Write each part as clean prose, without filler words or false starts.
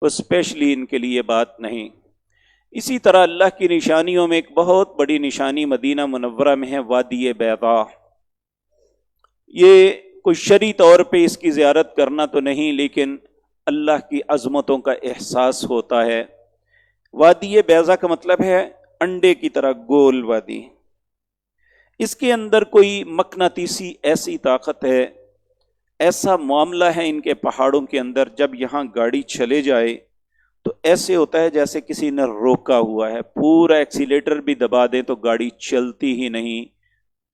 وہ especially in کے لیے بات نہیں۔ اسی طرح اللہ کی نشانیوں میں ایک بہت بڑی نشانی مدینہ منورہ میں ہے وادی بیضاء۔ یہ کوئی شرعی طور پہ اس کی زیارت کرنا تو نہیں، لیکن اللہ کی عظمتوں کا احساس ہوتا ہے۔ وادی بیضاء کا مطلب ہے انڈے کی طرح گول وادی۔ اس کے اندر کوئی مقناطیسی ایسی طاقت ہے، ایسا معاملہ ہے ان کے پہاڑوں کے اندر، جب یہاں گاڑی چلے جائے تو ایسے ہوتا ہے جیسے کسی نے روکا ہوا ہے، پورا ایکسیلیٹر بھی دبا دیں تو گاڑی چلتی ہی نہیں،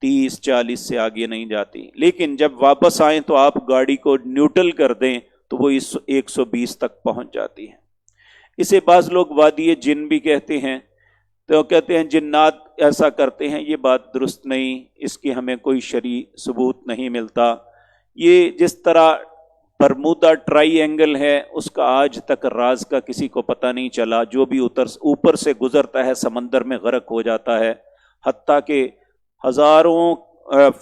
30-40 سے آگے نہیں جاتی۔ لیکن جب واپس آئیں تو آپ گاڑی کو نیوٹرل کر دیں تو وہ 120 تک پہنچ جاتی ہے۔ اسے بعض لوگ وادی جن بھی کہتے ہیں، تو کہتے ہیں جنات ایسا کرتے ہیں، یہ بات درست نہیں، اس کی ہمیں کوئی شرعی ثبوت نہیں ملتا۔ یہ جس طرح برمودا ٹرائی اینگل ہے، اس کا آج تک راز کا کسی کو پتہ نہیں چلا، جو بھی اوپر سے گزرتا ہے سمندر میں غرق ہو جاتا ہے، حتیٰ کہ ہزاروں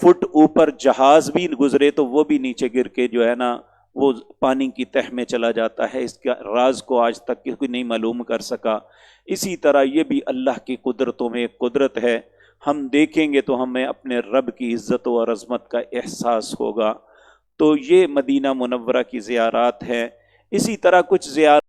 فٹ اوپر جہاز بھی گزرے تو وہ بھی نیچے گر کے جو ہے نا وہ پانی کی تہ میں چلا جاتا ہے۔ اس کا راز کو آج تک کوئی نہیں معلوم کر سکا۔ اسی طرح یہ بھی اللہ کی قدرتوں میں ایک قدرت ہے، ہم دیکھیں گے تو ہمیں اپنے رب کی عزت و عظمت کا احساس ہوگا۔ تو یہ مدینہ منورہ کی زیارات ہیں۔ اسی طرح کچھ زیارات